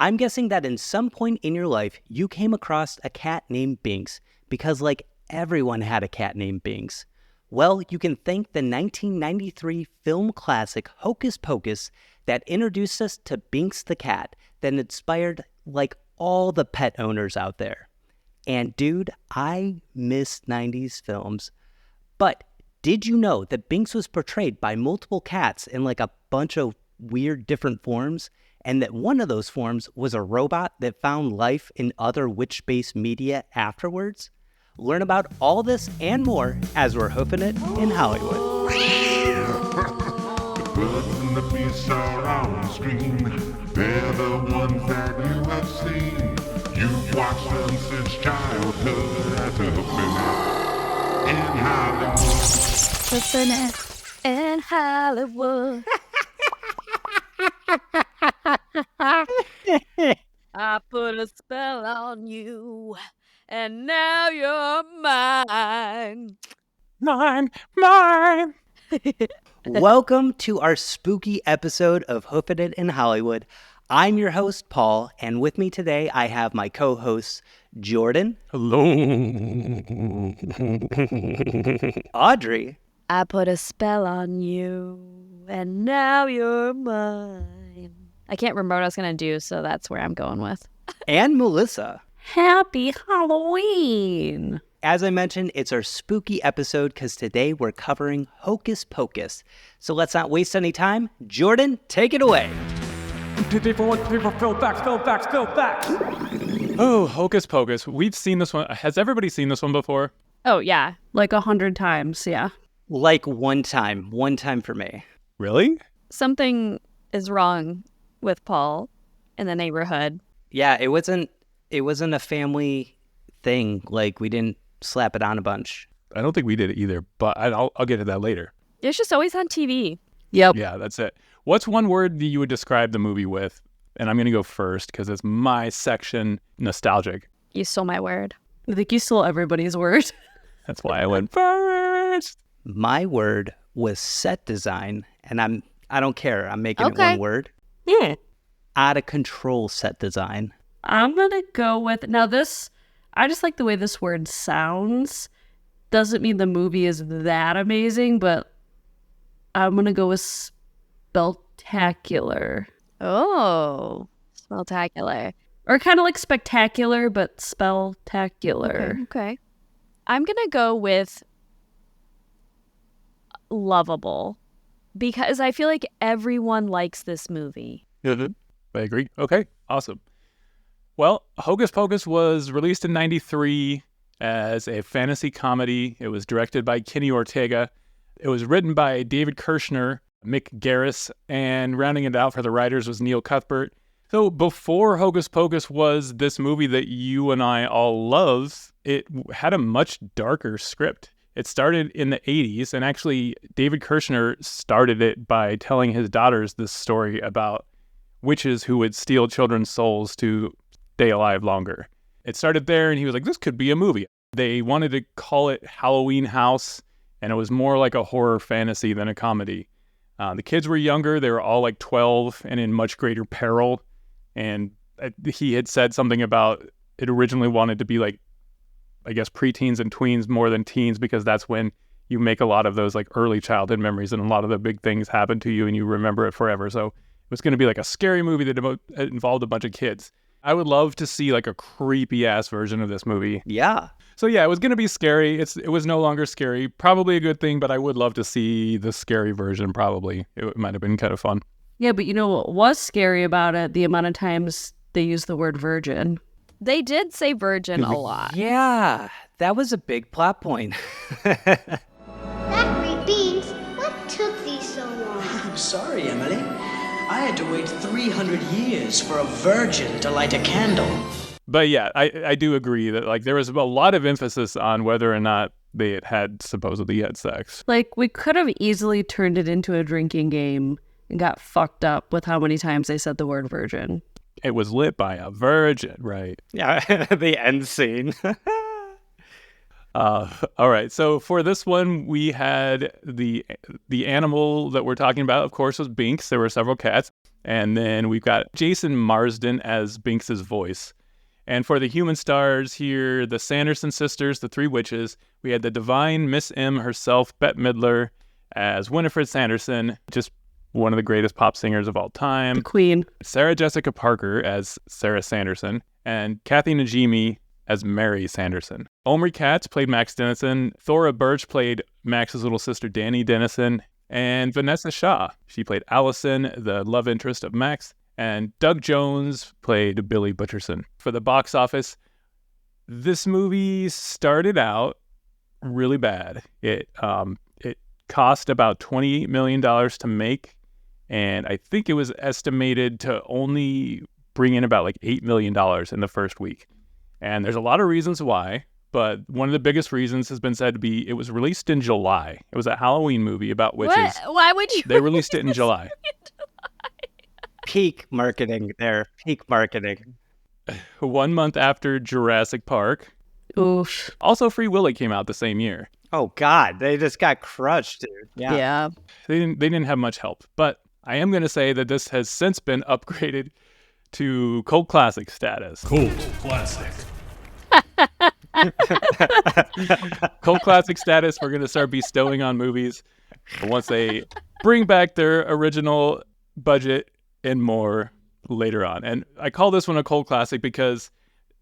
I'm guessing that in some point in your life, you came across a cat named Binx because, like, everyone had a cat named Binx. Well, you can thank the 1993 film classic Hocus Pocus that introduced us to Binx the cat that inspired, like, all the pet owners out there. And dude, I miss 90s films. But did you know that Binx was portrayed by multiple cats in like a bunch of weird different forms? And that one of those forms was a robot that found life in other witch-based media afterwards? Learn about all this and more as we're hoofing it in Hollywood. The birds and the beasts are on screen. They're the ones that you have seen. You've watched them since childhood at Hoofin in Hollywood. Hoofin in Hollywood. I put a spell on you, and now you're mine. Mine. Welcome to our spooky episode of Hoofin It in Hollywood. I'm your host, Paul, and with me today I have my co-hosts, Jordan. Hello. Audrey. I put a spell on you, and now you're mine. I can't remember what I was going to do, so that's where I'm going with. And Melissa. Happy Halloween! As I mentioned, it's our spooky episode because today we're covering Hocus Pocus. So let's not waste any time. Jordan, take it away. People, fill facts. Oh, Hocus Pocus. We've seen this one. Has everybody seen this one before? Oh, yeah. Like 100 times, yeah. Like one time for me. Really? Something is wrong with Paul in the neighborhood. Yeah, it wasn't a family thing. Like, we didn't slap it on a bunch. I don't think we did it either, but I'll get to that later. It's just always on TV. Yep. Yeah, that's it. What's one word that you would describe the movie with? And I'm going to go first because it's my section, nostalgic. You stole my word. I think you stole everybody's word. That's why I went first. My word was set design, and I don't care. I'm making it Okay. one word. Yeah. Out of control set design. I'm going to go with... Now this, I just like the way this word sounds. Doesn't mean the movie is that amazing, but I'm going to go with spectacular. Oh, spectacular. Or kind of like spectacular, but spectacular. Okay. I'm going to go with lovable because I feel like everyone likes this movie. I agree. Okay, awesome. Well, Hocus Pocus was released in 93 as a fantasy comedy. It was directed by Kenny Ortega. It was written by David Kirshner, Mick Garris, and rounding it out for the writers was Neil Cuthbert. So before Hocus Pocus was this movie that you and I all love, it had a much darker script. It started in the 80s, and actually David Kirshner started it by telling his daughters this story about witches who would steal children's souls to stay alive longer. It started there, and he was like, this could be a movie. They wanted to call it Halloween House, and it was more like a horror fantasy than a comedy. The kids were younger. They were all like 12 and in much greater peril. And he had said something about it originally wanted to be like, I guess, preteens and tweens more than teens, because that's when you make a lot of those like early childhood memories and a lot of the big things happen to you and you remember it forever. So it was going to be like a scary movie that involved a bunch of kids. I would love to see like a creepy ass version of this movie. Yeah. So yeah, it was going to be scary. It was no longer scary. Probably a good thing, but I would love to see the scary version probably. It might have been kind of fun. Yeah, but you know what was scary about it? The amount of times they used the word virgin. They did say virgin a lot. Yeah, that was a big plot point. That great beans, what took these so long? I'm sorry, Emily. I had to wait 300 years for a virgin to light a candle. But yeah, I do agree that like there was a lot of emphasis on whether or not they had supposedly had sex. Like, we could have easily turned it into a drinking game and got fucked up with how many times they said the word virgin. It was lit by a virgin, right? Yeah, the end scene. All right, so for this one, we had the animal that we're talking about, of course, was Binx. There were several cats. And then we've got Jason Marsden as Binx's voice. And for the human stars here, the Sanderson sisters, the three witches, we had the divine Miss M herself, Bette Midler, as Winifred Sanderson, just one of the greatest pop singers of all time. The queen. Sarah Jessica Parker as Sarah Sanderson, and Kathy Najimy as Mary Sanderson. Omri Katz played Max Dennison. Thora Birch played Max's little sister, Danny Dennison. And Vanessa Shaw, she played Allison, the love interest of Max. And Doug Jones played Billy Butcherson. For the box office, this movie started out really bad. It cost about $28 million to make, and I think it was estimated to only bring in about like $8 million in the first week. And there's a lot of reasons why, but one of the biggest reasons has been said to be it was released in July. It was a Halloween movie about witches. What? Why would you? They released it in July. Peak marketing there. Peak marketing. 1 month after Jurassic Park. Oof. Also, Free Willy came out the same year. Oh, God. They just got crushed, dude. Yeah. They didn't have much help. But I am going to say that this has since been upgraded to cult classic status. Cult classic. Cult classic status we're going to start bestowing on movies once they bring back their original budget and more later on. And I call this one a cult classic because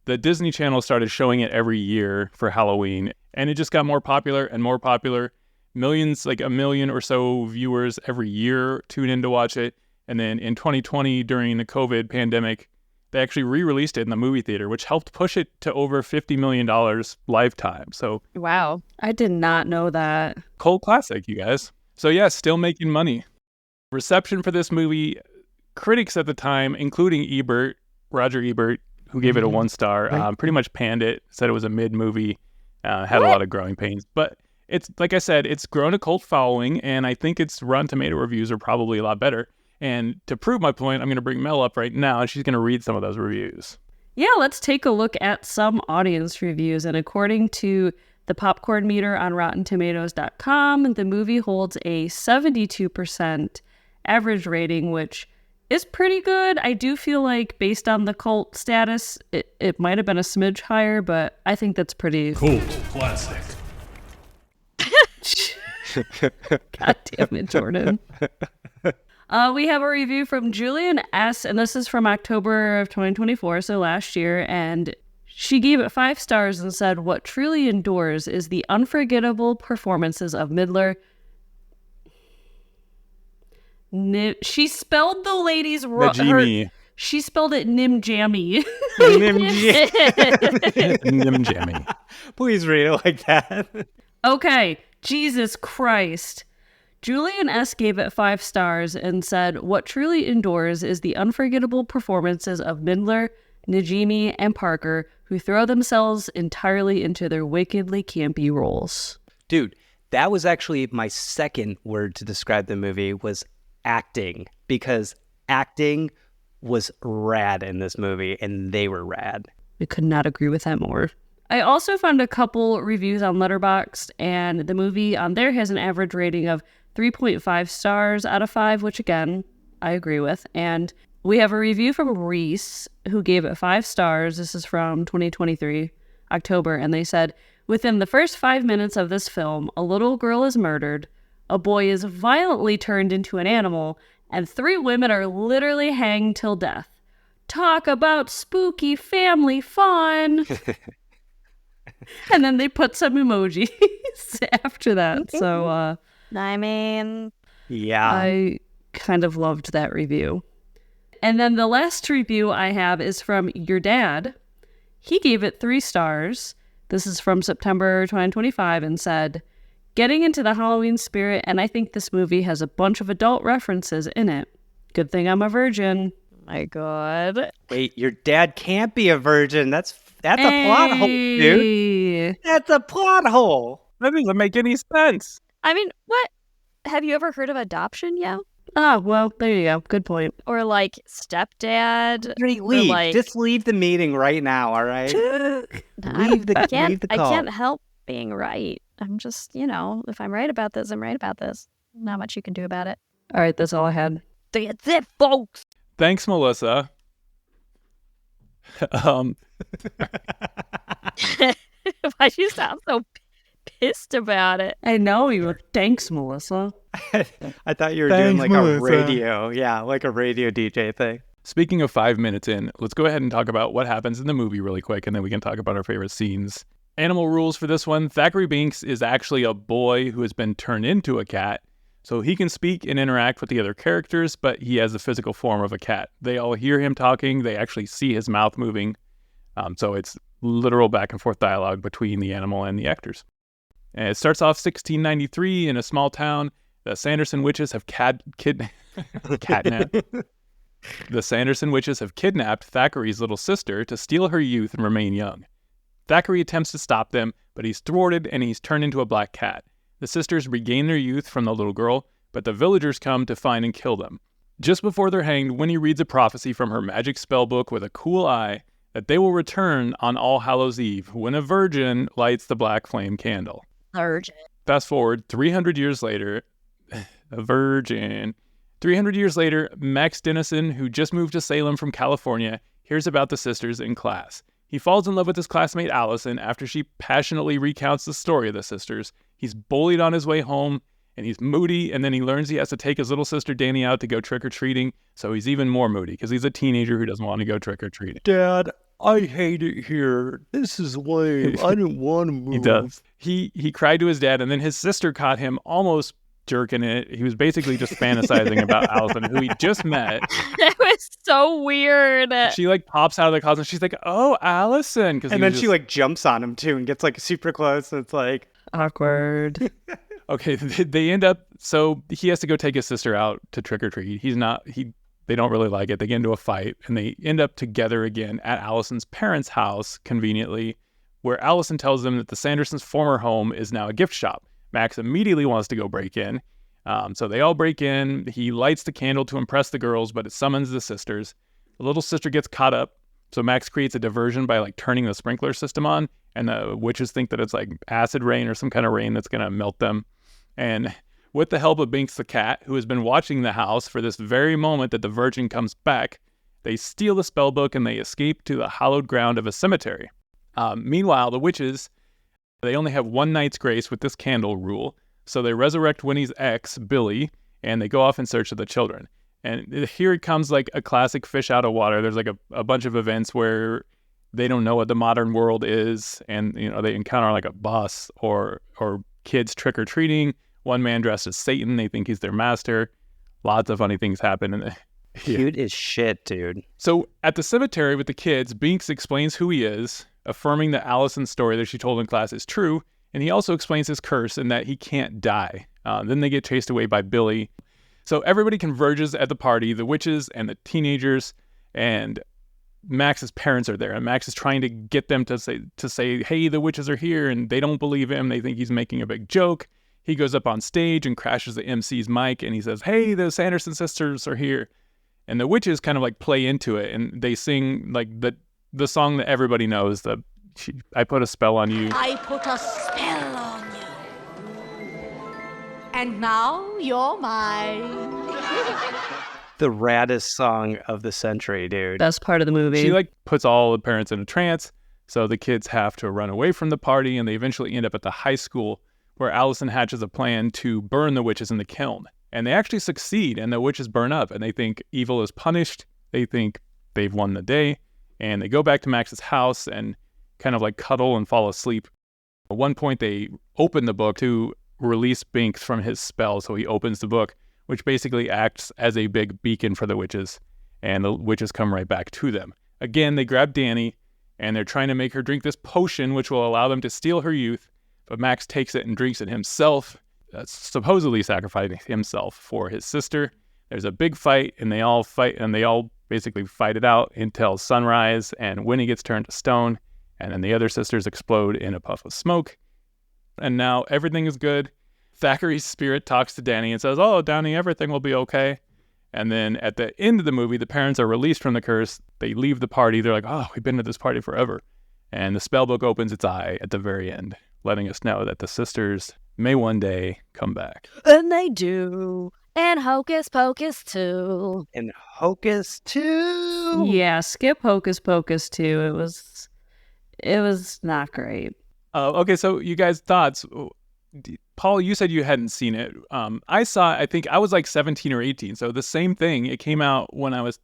the Disney Channel started showing it every year for Halloween, and it just got more popular and more popular. Millions, like 1 million or so viewers every year tune in to watch it. And then in 2020, during the COVID pandemic, they actually re-released it in the movie theater, which helped push it to over $50 million lifetime. So, Wow. I did not know that. cult classic, you guys. So yeah, still making money. Reception for this movie, critics at the time, including Ebert, Roger Ebert, who gave it a 1 star, pretty much panned it, said it was a mid-movie, had a lot of growing pains. But it's, like I said, it's grown a cult following, and I think its Rotten Tomato reviews are probably a lot better. And to prove my point, I'm going to bring Mel up right now, and she's going to read some of those reviews. Yeah, let's take a look at some audience reviews. And according to the popcorn meter on RottenTomatoes.com, the movie holds a 72% average rating, which is pretty good. I do feel like based on the cult status, it might have been a smidge higher, but I think that's pretty... Cult classic. God damn it, Jordan. We have a review from Julian S., and this is from October of 2024, so last year, and she gave it 5 stars and said, "What truly endures is the unforgettable performances of Midler." She spelled the lady's Najimy. She spelled it Nimjammy. Nimjammy. Please read it like that. Okay, Jesus Christ. Julian S. gave it 5 stars and said, "What truly endures is the unforgettable performances of Midler, Najimy, and Parker, who throw themselves entirely into their wickedly campy roles." Dude, that was actually my second word to describe the movie was acting, because acting was rad in this movie, and they were rad. I could not agree with that more. I also found a couple reviews on Letterboxd, and the movie on there has an average rating of 3.5 stars out of 5, which again, I agree with. And we have a review from Reese, who gave it 5 stars. This is from 2023, October, and they said, "Within the first 5 minutes of this film, a little girl is murdered, a boy is violently turned into an animal, and 3 women are literally hanged till death. Talk about spooky family fun." And then they put some emojis after that. So, I mean, Yeah. I kind of loved that review. And then the last review I have is from your dad. He gave it 3 stars. This is from September 2025 and said, "Getting into the Halloween spirit, and I think this movie has a bunch of adult references in it. Good thing I'm a virgin." my God. Wait, your dad can't be a virgin. That's a plot hole, dude. Hey. That's a plot hole. That doesn't make any sense. I mean, what? Have you ever heard of adoption, yeah? Ah, well, there you go. Good point. Or like stepdad? Leave. Or like... Just leave the meeting right now, all right? leave the I can't, leave the I call. can't help being right. I'm just, if I'm right about this, I'm right about this. Not much you can do about it. All right, that's all I had. That's it, folks. Thanks, Melissa. Why you sound so pissed about it? I know you were. Thanks, Melissa. I thought you were doing Thanks, like Melissa. a radio. Yeah, like a radio DJ thing. Speaking of 5 minutes in, let's go ahead and talk about what happens in the movie really quick, and then we can talk about our favorite scenes. Animal rules for this one. Thackeray Binx is actually a boy who has been turned into a cat. So he can speak and interact with the other characters, but he has the physical form of a cat. They all hear him talking. They actually see his mouth moving. So it's literal back and forth dialogue between the animal and the actors. And it starts off 1693 in a small town. The Sanderson witches have catnapped. The Sanderson witches have kidnapped Thackeray's little sister to steal her youth and remain young. Thackeray attempts to stop them, but he's thwarted and he's turned into a black cat. The sisters regain their youth from the little girl, but the villagers come to find and kill them. Just before they're hanged, Winnie reads a prophecy from her magic spell book with a cool eye that they will return on All Hallows Eve when a virgin lights the black flame candle. Virgin. Fast forward 300 years later, a virgin. 300 years later, Max Dennison, who just moved to Salem from California, hears about the sisters in class. He falls in love with his classmate Allison after she passionately recounts the story of the sisters. He's bullied on his way home, and he's moody, and then he learns he has to take his little sister Danny out to go trick-or-treating, so he's even more moody because he's a teenager who doesn't want to go trick-or-treating. Dad, I hate it here. This is lame. I didn't want to move. He does. He cried to his dad, and then his sister caught him almost jerking it. He was basically just fantasizing about Allison, who he just met. That was so weird. She like pops out of the closet and she's like, "Oh, Allison!" And then she like jumps on him too and gets like super close. And it's like Awkward. Okay, they end up. So he has to go take his sister out to trick or treat. They don't really like it. They get into a fight and they end up together again at Allison's parents' house, conveniently, where Allison tells them that the Sandersons' former home is now a gift shop. Max immediately wants to go break in. So they all break in. He lights the candle to impress the girls, but it summons the sisters. The little sister gets caught up. So Max creates a diversion by like turning the sprinkler system on, and the witches think that it's like acid rain or some kind of rain that's going to melt them. And with the help of Binx the cat, who has been watching the house for this very moment that the virgin comes back, they steal the spell book and they escape to the hallowed ground of a cemetery. Meanwhile, the witches, they only have one night's grace with this candle rule, so they resurrect Winnie's ex, Billy, and they go off in search of the children. And here it comes like a classic fish out of water. There's like a bunch of events where they don't know what the modern world is, and they encounter like a bus or kids trick-or-treating. One man dressed as Satan, they think he's their master. Lots of funny things happen. And cute as shit, dude. So at the cemetery with the kids, Binx explains who he is, affirming that Allison's story that she told in class is true, and he also explains his curse and that he can't die. Then they get chased away by Billy. So everybody converges at the party, the witches and the teenagers, and Max's parents are there, and Max is trying to get them to say, hey, the witches are here, and they don't believe him. They think he's making a big joke. He goes up on stage and crashes the MC's mic, and he says, hey, the Sanderson sisters are here. And the witches kind of like play into it, and they sing like the song that everybody knows, I put a spell on you. I put a spell on you. And now you're mine. The raddest song of the century, dude. Best part of the movie. She like puts all the parents in a trance, so the kids have to run away from the party, and they eventually end up at the high school where Allison hatches a plan to burn the witches in the kiln. And they actually succeed, and the witches burn up, and they think evil is punished. They think they've won the day, and they go back to Max's house and kind of like cuddle and fall asleep. At one point, they open the book to release Binx from his spell, so he opens the book, which basically acts as a big beacon for the witches, and the witches come right back to them. Again, they grab Danny, and they're trying to make her drink this potion, which will allow them to steal her youth, but Max takes it and drinks it himself, supposedly sacrificing himself for his sister. There's a big fight, and they all fight, and they all basically fight it out until sunrise, and Winnie gets turned to stone, and then the other sisters explode in a puff of smoke. And now everything is good. Thackeray's spirit talks to Danny and says, oh, Danny, everything will be okay. And then at the end of the movie, the parents are released from the curse. They leave the party. They're like, oh, we've been to this party forever. And the spellbook opens its eye at the very end, letting us know that the sisters may one day come back. And they do. And Hocus Pocus too. And Hocus too. Yeah, skip Hocus Pocus too. It was not great. Okay, so you guys' thoughts. Paul, you said you hadn't seen it. I saw it, I think I was like 17 or 18. So the same thing. It came out when I was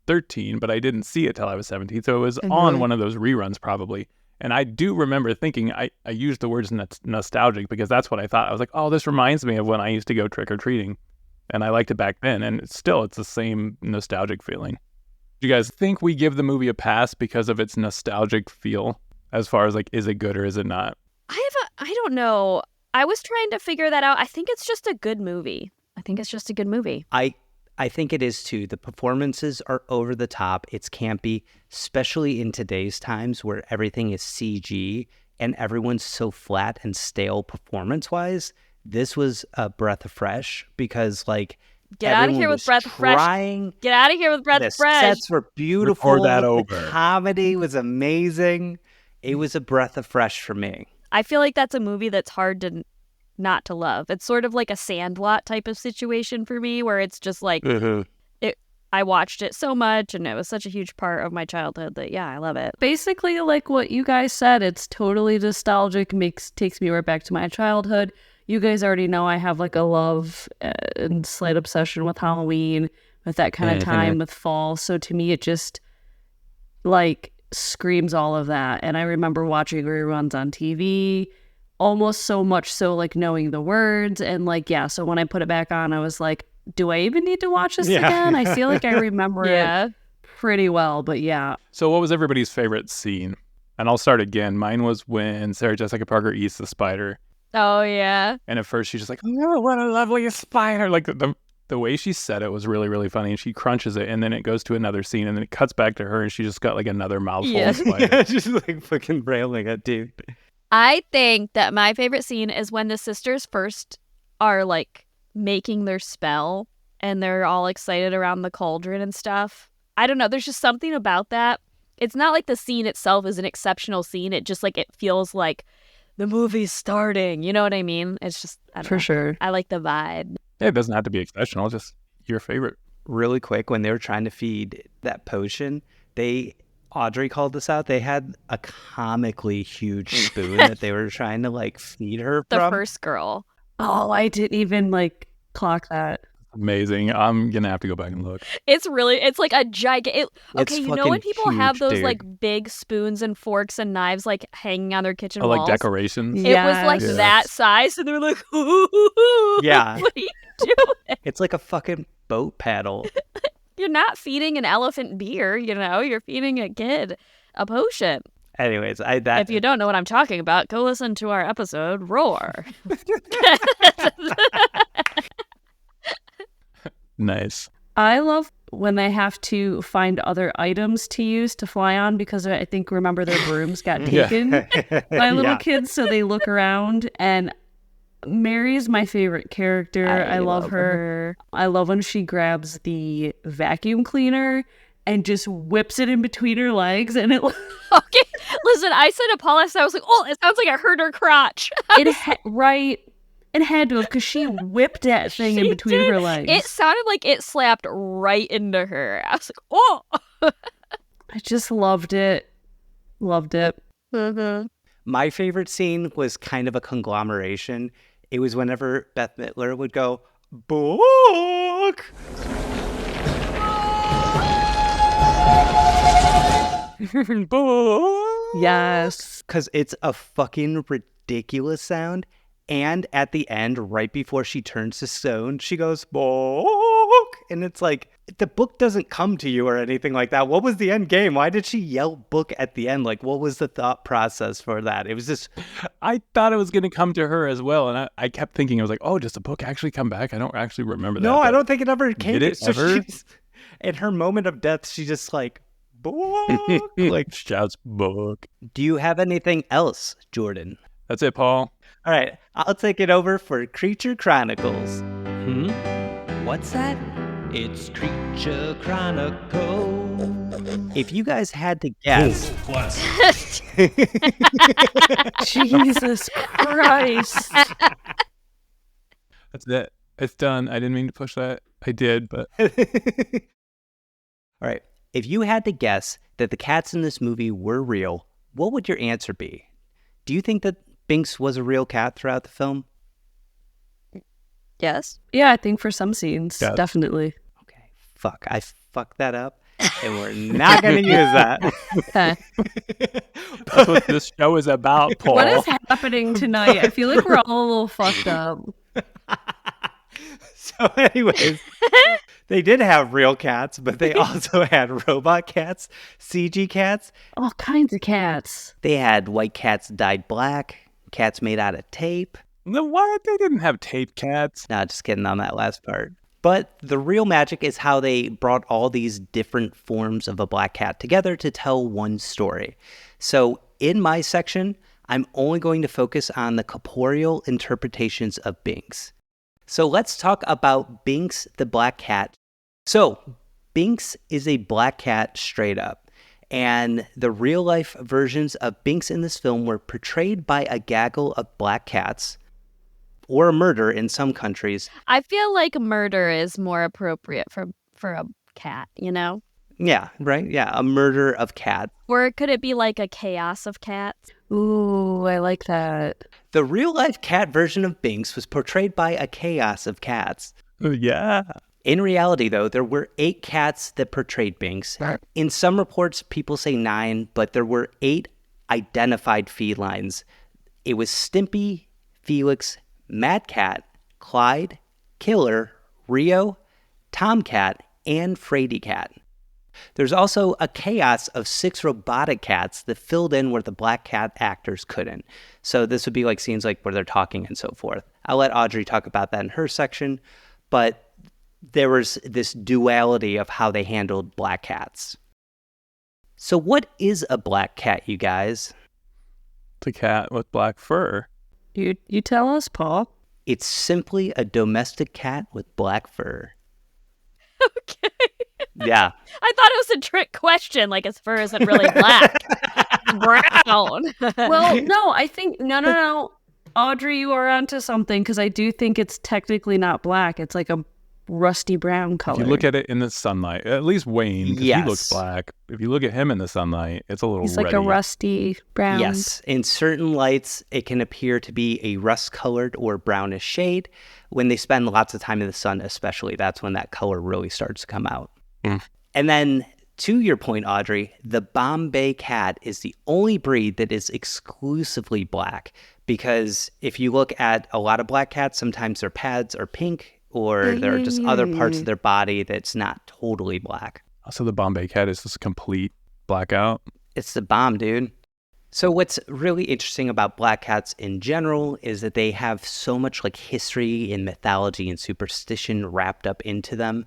13, but I didn't see it till I was 17. So it was on one of those reruns probably. And I do remember thinking, I used the words nostalgic because that's what I thought. I was like, oh, this reminds me of when I used to go trick-or-treating. And I liked it back then. And it's the same nostalgic feeling. Do you guys think we give the movie a pass because of its nostalgic feel? As far as like, is it good or is it not? I don't know. I was trying to figure that out. I think it's just a good movie. I think it is too. The performances are over the top. It's campy, especially in today's times where everything is CG and everyone's so flat and stale performance-wise. This was a breath of fresh because, like, Get out of here with breath fresh. Get out of here with breath fresh. The sets were beautiful. Record that over. The comedy was amazing. It was a breath of fresh for me. I feel like that's a movie that's hard to not to love. It's sort of like a Sandlot type of situation for me, where it's just like I watched it so much and it was such a huge part of my childhood that I love it. Basically, like what you guys said, it's totally nostalgic. Takes me right back to my childhood. You guys already know I have like a love and slight obsession with Halloween, with that kind of time, with fall. So to me, it just like screams all of that. And I remember watching reruns on TV, almost so much so like knowing the words. And like, so when I put it back on, I was like, do I even need to watch this again? I feel like I remember it pretty well, but So what was everybody's favorite scene? And I'll start again. Mine was when Sarah Jessica Parker eats the spider. Oh, yeah. And at first she's just like, oh, what a lovely spider. Like the way she said it was really, really funny. And she crunches it and then it goes to another scene and then it cuts back to her and she just got like another mouthful of spider. She's like fucking brailing it, dude. I think that my favorite scene is when the sisters first are like making their spell and they're all excited around the cauldron and stuff. I don't know. There's just something about that. It's not like the scene itself is an exceptional scene. It just like, it feels like the movie's starting. You know what I mean? It's just, I don't know. sure. I like the vibe. Yeah, it doesn't have to be exceptional. Just your favorite. Really quick, when they were trying to feed that potion, Audrey called this out. They had a comically huge spoon that they were trying to like feed her The from. first girl. Oh, I didn't even like clock that. Amazing. I'm going to have to go back and look. It's like a gigantic. It's You know when people have huge, those dude. like big spoons and forks and knives like hanging on their kitchen Oh, walls? like decorations? It was like Yes. that size, and they're like, ooh, Yeah. what are you doing? It's like a fucking boat paddle. You're not feeding an elephant beer, you're feeding a kid a potion. Anyways, If you don't know what I'm talking about, go listen to our episode, Roar. Nice. I love when they have to find other items to use to fly on because I think, remember, their brooms got taken by little kids, so they look around. And Mary's my favorite character. I love her. I love when she grabs the vacuum cleaner and just whips it in between her legs, and it Okay, listen, I said to Paula, I was like, oh, it sounds like I hurt her crotch. right. It had to have, because she whipped that thing in between her legs. It sounded like it slapped right into her. I was like, oh. I just loved it. Loved it. Mm-hmm. My favorite scene was kind of a conglomeration. It was whenever Beth Midler would go, book. Yes. Because it's a fucking ridiculous sound. And at the end, right before she turns to stone, she goes, book. And it's like, the book doesn't come to you or anything like that. What was the end game? Why did she yell book at the end? Like, what was the thought process for that? It was just... I thought it was going to come to her as well. And I kept thinking, I was like, oh, does the book actually come back? I don't actually remember that. No, I don't think it ever came. Did it So ever? In her moment of death, she just like, book. Like, shouts book. do you have anything else, Jordan? That's it, Paul. All right, I'll take it over for Creature Chronicles. What's that? It's Creature Chronicles. If you guys had to guess... Jesus Christ. That's it. It's done. I didn't mean to push that. I did, but All right. If you had to guess that the cats in this movie were real, what would your answer be? Do you think that Binx was a real cat throughout the film? Yes. Yeah, I think for some scenes, Yeah. definitely. Okay. Fuck. I fucked that up. And we're not going to use that. Okay. that's what this show is about, Paul. What is happening tonight? I feel like we're all a little fucked up. So anyways, they did have real cats, but they also had robot cats, CG cats. All kinds of cats. They had white cats dyed black, cats made out of tape. Then why they didn't have tape cats? Nah, just kidding on that last part. But the real magic is how they brought all these different forms of a black cat together to tell one story. So in my section, I'm only going to focus on the corporeal interpretations of Binx. So let's talk about Binx the black cat. So Binx is a black cat straight up. And the real life versions of Binx in this film were portrayed by a gaggle of black cats, or a murder in some countries. I feel like murder is more appropriate for a cat, you know? Yeah, right? Yeah, a murder of cats. Or could it be like a chaos of cats? Ooh, I like that. The real-life cat version of Binx was portrayed by a chaos of cats. Yeah. In reality, though, there were 8 cats that portrayed Binx. In some reports, people say 9, but there were 8 identified felines. It was Stimpy, Felix, Mad Cat, Clyde, Killer, Rio, Tomcat, and Frady Cat. There's also a chaos of 6 robotic cats that filled in where the black cat actors couldn't. So this would be like scenes like where they're talking and so forth. I'll let Audrey talk about that in her section, but there was this duality of how they handled black cats. So what is a black cat, you guys? It's a cat with black fur. You tell us, Paul. It's simply a domestic cat with black fur. Okay. Yeah. I thought it was a trick question, like his fur isn't really black. Brown. Well, no, I think no. Audrey, you are onto something because I do think it's technically not black. It's like a rusty brown color. If you look at it in the sunlight, at least Wayne, 'cause Yes. he looks black. If you look at him in the sunlight, it's a little He's like reddy. a rusty brown. Yes. In certain lights, it can appear to be a rust-colored or brownish shade. When they spend lots of time in the sun, especially, that's when that color really starts to come out. Mm. And then, to your point, Audrey, the Bombay cat is the only breed that is exclusively black. Because if you look at a lot of black cats, sometimes their pads are pink, or there are just other parts of their body that's not totally black. So the Bombay cat is just complete blackout. It's the bomb, dude. So what's really interesting about black cats in general is that they have so much like history and mythology and superstition wrapped up into them.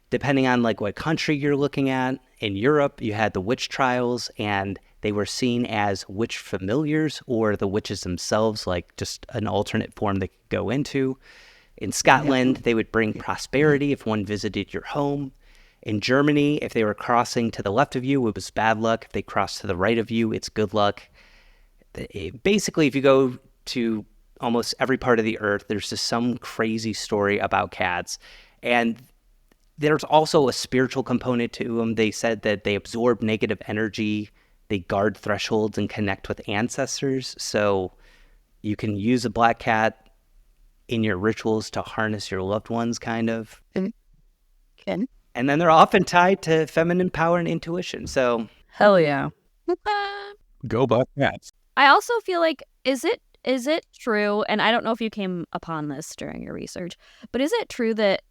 Depending on like what country you're looking at, in Europe, you had the witch trials, and they were seen as witch familiars or the witches themselves, like just an alternate form they could go into. In Scotland, they would bring prosperity if one visited your home. In Germany, if they were crossing to the left of you, it was bad luck. If they crossed to the right of you, it's good luck. Basically, if you go to almost every part of the earth, there's just some crazy story about cats. And there's also a spiritual component to them. They said that they absorb negative energy, they guard thresholds and connect with ancestors. So you can use a black cat in your rituals to harness your loved ones, kind of. Good. And then they're often tied to feminine power and intuition. So Hell yeah. Go black cats. I also feel like, is it true, and I don't know if you came upon this during your research, but is it true that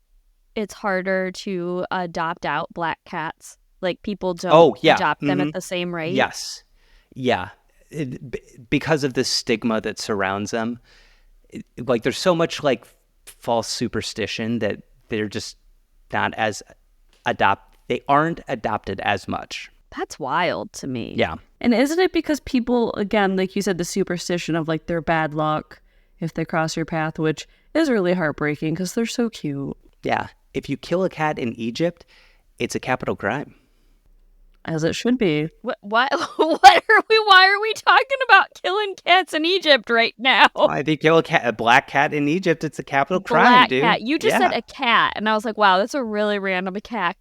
it's harder to adopt out black cats? Like people don't adopt them at the same rate? Yes. Yeah. Because of the stigma that surrounds them. Like there's so much like false superstition that they're just not as they aren't adopted as much. That's wild to me. Yeah. And isn't it because people, again, like you said, the superstition of like their bad luck if they cross your path, which is really heartbreaking because they're so cute. Yeah. If you kill a cat in Egypt, it's a capital crime. As it should be. Why are we talking about killing cats in Egypt right now? I think kill a black cat in Egypt. It's a capital crime, Black dude. cat. You just said a cat, and I was like, wow, that's a really random cat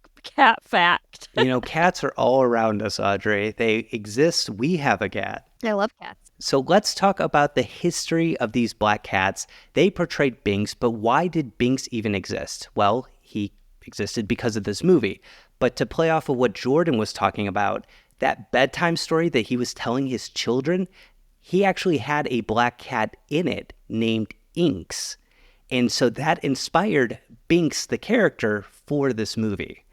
fact. Cats are all around us, Audrey. They exist. We have a cat. I love cats. So let's talk about the history of these black cats. They portrayed Binx, but why did Binx even exist? Well, he existed because of this movie. But to play off of what Jordan was talking about, that bedtime story that he was telling his children, he actually had a black cat in it named Inks. And so that inspired Binx, the character, for this movie.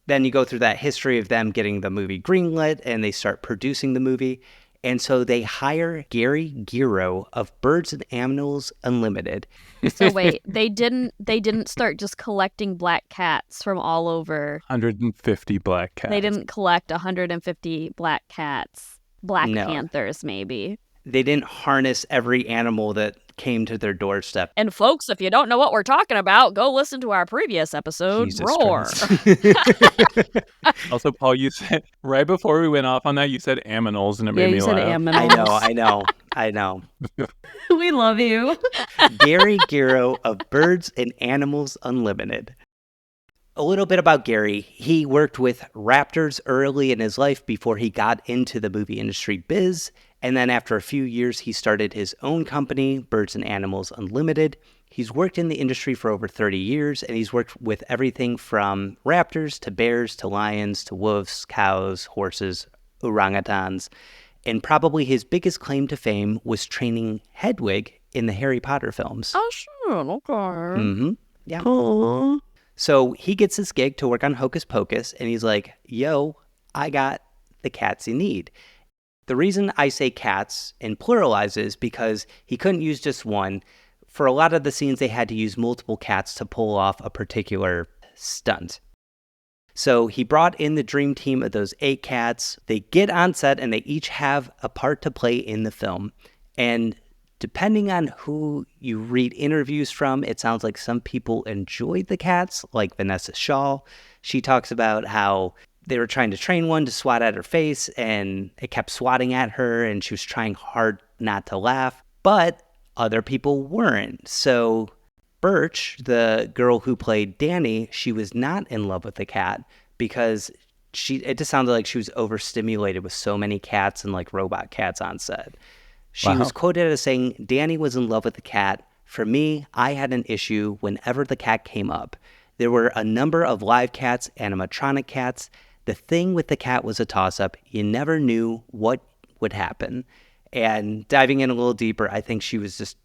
Then you go through that history of them getting the movie greenlit, and they start producing the movie. And so they hire Gary Giro of Birds and Animals Unlimited. So wait, they didn't start just collecting black cats from all over. 150 black cats. They didn't collect 150 black cats. Black Panthers, maybe. They didn't harness every animal that came to their doorstep. And folks, if you don't know what we're talking about, go listen to our previous episode, Jesus Roar. Also, Paul, you said, right before we went off on that, you said aminals, and it made me laugh. I know. We love you. Gary Giro of Birds and Animals Unlimited. A little bit about Gary. He worked with raptors early in his life before he got into the movie industry biz. And then after a few years, he started his own company, Birds and Animals Unlimited. He's worked in the industry for over 30 years, and he's worked with everything from raptors to bears to lions to wolves, cows, horses, orangutans. And probably his biggest claim to fame was training Hedwig in the Harry Potter films. Oh, sure. Okay. Mm-hmm. Yeah. Aww. So he gets this gig to work on Hocus Pocus, and he's like, yo, I got the cats you need. The reason I say cats and pluralize is because he couldn't use just one. For a lot of the scenes, they had to use multiple cats to pull off a particular stunt. So he brought in the dream team of those 8 cats. They get on set, and they each have a part to play in the film. And depending on who you read interviews from, it sounds like some people enjoyed the cats, like Vanessa Shaw. She talks about how they were trying to train one to swat at her face, and it kept swatting at her, and she was trying hard not to laugh. But other people weren't. So Birch, the girl who played Danny, she was not in love with the cat because it just sounded like she was overstimulated with so many cats and like robot cats on set. She was quoted as saying, Danny was in love with the cat. For me, I had an issue whenever the cat came up. There were a number of live cats, animatronic cats. The thing with the cat was a toss-up. You never knew what would happen. And diving in a little deeper, I think she was just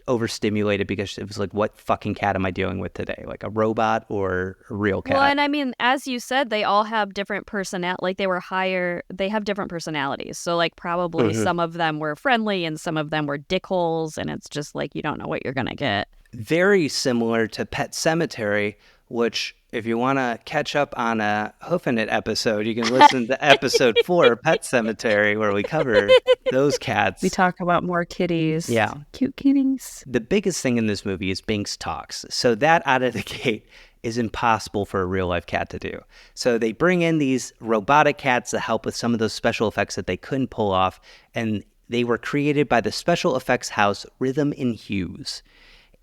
overstimulated because it was like, what fucking cat am I dealing with today? Like a robot or a real cat? Well, and I mean, as you said, they all have different they have different personalities. So like probably some of them were friendly and some of them were dickholes, and it's just like you don't know what you're going to get. Very similar to Pet Sematary, which if you want to catch up on a Hoofin episode, you can listen to episode 4, Pet Sematary, where we cover those cats. We talk about more kitties. Yeah. Cute kitties. The biggest thing in this movie is Binx talks. So that out of the gate is impossible for a real life cat to do. So they bring in these robotic cats to help with some of those special effects that they couldn't pull off. And they were created by the special effects house Rhythm and Hues.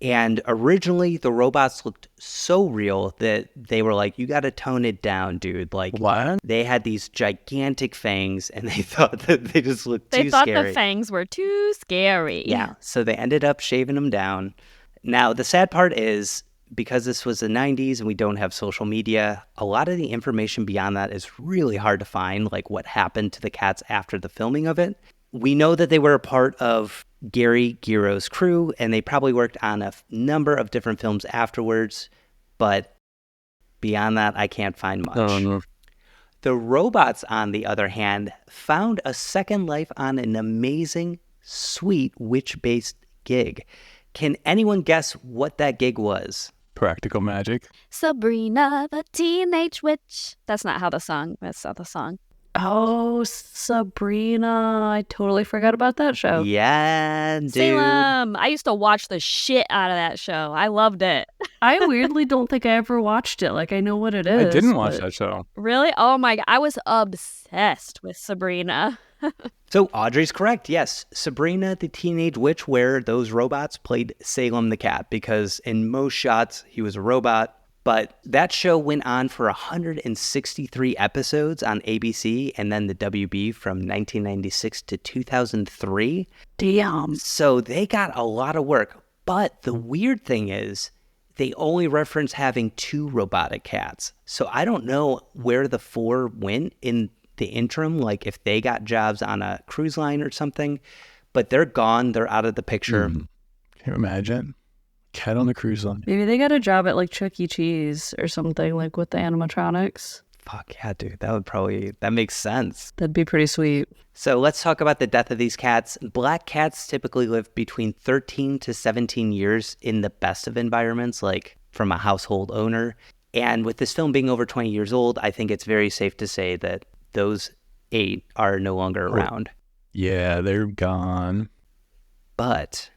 And originally, the robots looked so real that they were like, you got to tone it down, dude. Like, what? They had these gigantic fangs, and they thought that they just looked too too scary. They thought the fangs were too scary. Yeah, so they ended up shaving them down. Now, the sad part is, because this was the 90s and we don't have social media, a lot of the information beyond that is really hard to find, like what happened to the cats after the filming of it. We know that they were a part of Gary Giro's crew, and they probably worked on a number of different films afterwards, but beyond that, I can't find much. Oh, no. The robots, on the other hand, found a second life on an amazing, sweet witch-based gig. Can anyone guess what that gig was? Practical magic. Sabrina the Teenage Witch. That's not the song. Oh, Sabrina. I totally forgot about that show. Yeah, dude. Salem. I used to watch the shit out of that show. I loved it. I weirdly don't think I ever watched it. Like, I know what it is. I didn't watch but- that show. Really? Oh my god. I was obsessed with Sabrina. So Audrey's correct. Yes, Sabrina the Teenage Witch, where those robots played Salem the cat, because in most shots he was a robot. But that show went on for 163 episodes on ABC and then the WB from 1996 to 2003. Damn. So they got a lot of work. But the weird thing is, they only reference having 2 robotic cats. So I don't know where the 4 went in the interim, like if they got jobs on a cruise line or something. But they're gone. They're out of the picture. Can you imagine? Cat on the cruise line. Maybe they got a job at like Chuck E. Cheese or something, like with the animatronics. Fuck yeah, dude. That makes sense. That'd be pretty sweet. So let's talk about the death of these cats. Black cats typically live between 13 to 17 years in the best of environments, like from a household owner. And with this film being over 20 years old, I think it's very safe to say that those 8 are no longer around. Yeah, they're gone. But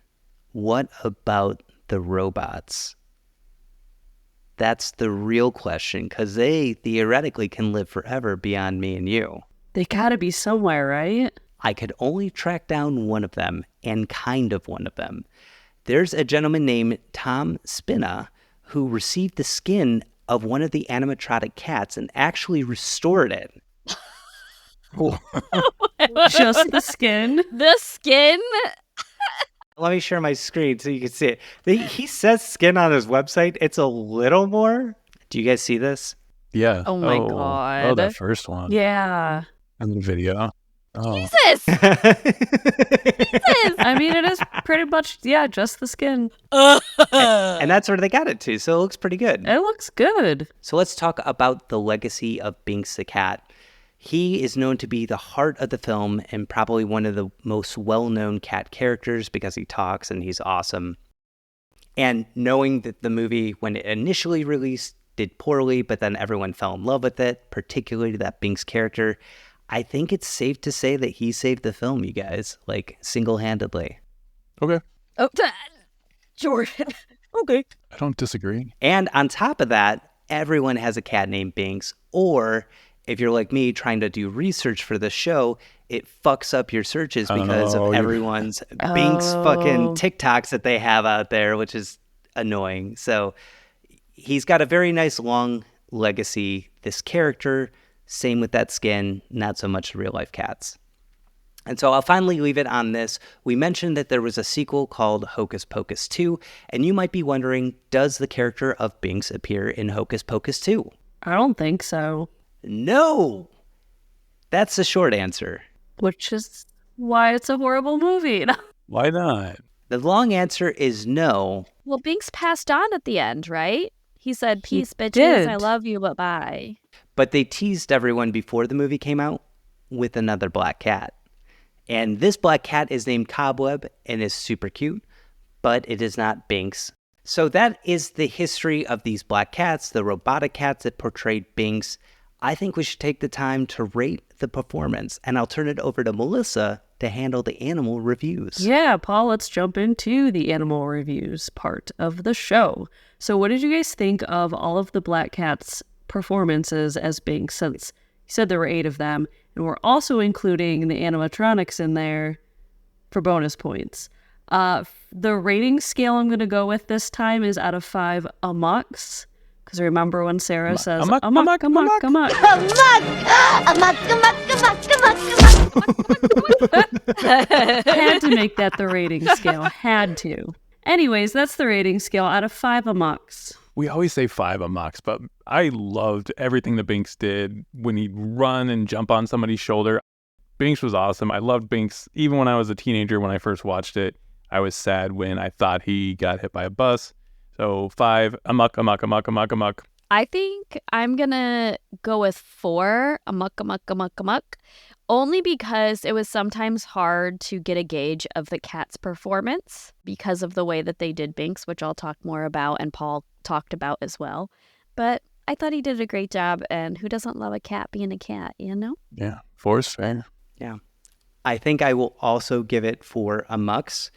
what about the robots? That's the real question, because they theoretically can live forever beyond me and you. They gotta be somewhere, right? I could only track down one of them, and kind of one of them. There's a gentleman named Tom Spina who received the skin of one of the animatronic cats and actually restored it. Just the skin. The skin? Let me share my screen so you can see it. He says skin on his website. It's a little more. Do you guys see this? Yeah. Oh my Oh, God. that first one. Yeah. And the video. Oh. Jesus! I mean, it is pretty much, yeah, just the skin. And that's where they got it to, so it looks pretty good. It looks good. So let's talk about the legacy of Binx the cat. He is known to be the heart of the film and probably one of the most well-known cat characters because he talks and he's awesome. And knowing that the movie, when it initially released, did poorly, but then everyone fell in love with it, particularly that Binx character, I think it's safe to say that he saved the film, you guys, like single-handedly. Okay. Oh, Jordan. Okay. I don't disagree. And on top of that, everyone has a cat named Binx, or if you're like me trying to do research for the show, it fucks up your searches because of everyone's Binx fucking TikToks that they have out there, which is annoying. So he's got a very nice long legacy, this character. Same with that skin, not so much real life cats. And so I'll finally leave it on this. We mentioned that there was a sequel called Hocus Pocus 2, and you might be wondering, does the character of Binx appear in Hocus Pocus 2? I don't think so. No! That's the short answer. Which is why it's a horrible movie. Why not? The long answer is no. Well, Binx passed on at the end, right? He said, peace, bitches, did. I love you, but bye. But they teased everyone before the movie came out with another black cat. And this black cat is named Cobweb and is super cute, but it is not Binx. So that is the history of these black cats, the robotic cats that portrayed Binx. I think we should take the time to rate the performance, and I'll turn it over to Melissa to handle the animal reviews. Yeah, Paul, let's jump into the animal reviews part of the show. So what did you guys think of all of the black cats' performances as Binx, since you said there were 8 of them, and we're also including the animatronics in there for bonus points. The rating scale I'm going to go with this time is out of 5 amucks. Because remember when Sarah says, amok. Amok, amok, amok, Had to make that the rating scale. Had to. Anyways, that's the rating scale out of 5 amucks. We always say 5 amucks, but I loved everything that Binx did when he'd run and jump on somebody's shoulder. Binx was awesome. I loved Binx. Even when I was a teenager, when I first watched it, I was sad when I thought he got hit by a bus. So 5, amok, amok, amok, amok, amok. I think I'm going to go with 4, amok, amok, amok, amok, only because it was sometimes hard to get a gauge of the cat's performance because of the way that they did Binx, which I'll talk more about and Paul talked about as well. But I thought he did a great job, and who doesn't love a cat being a cat, you know? Yeah, Forrest fair. Yeah. I think I will also give it 4 Amucks,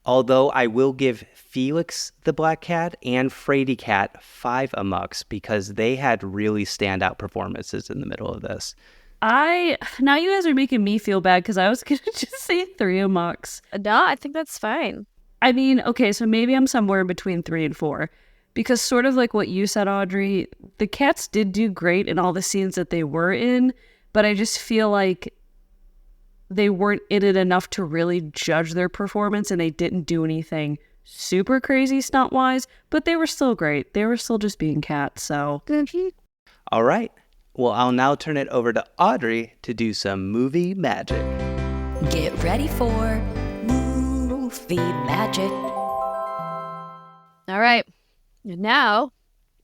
although I will give Felix the Black Cat and Frady Cat 5 Amucks because they had really standout performances in the middle of this. Now you guys are making me feel bad because I was going to just say 3 Amucks. No, I think that's fine. I mean, okay, so maybe I'm somewhere in between 3 and 4. Because sort of like what you said, Audrey, the cats did do great in all the scenes that they were in, but I just feel like they weren't in it enough to really judge their performance, and they didn't do anything super crazy stunt-wise, but they were still great. They were still just being cats, so... All right. Well, I'll now turn it over to Audrey to do some movie magic. Get ready for movie magic. All right. And now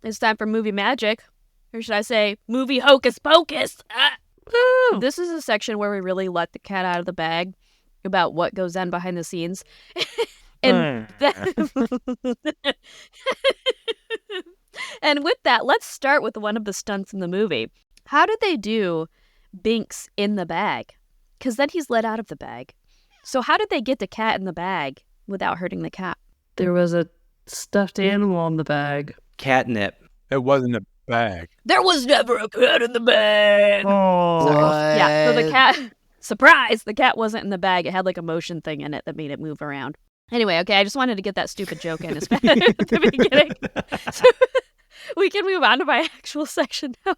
it's time for movie magic. Or should I say movie Hocus Pocus? This is a section where we really let the cat out of the bag about what goes on behind the scenes. And and with that, let's start with one of the stunts in the movie. How did they do Binx in the bag? Because then he's let out of the bag. So how did they get the cat in the bag without hurting the cat? There was a stuffed animal in the bag. Catnip. It wasn't a bag. There was never a cat in the bag. Oh. Sorry. Yeah, so the cat, surprise, the cat wasn't in the bag. It had like a motion thing in it that made it move around. Anyway, okay, I just wanted to get that stupid joke in at the beginning. So we can move on to my actual section now.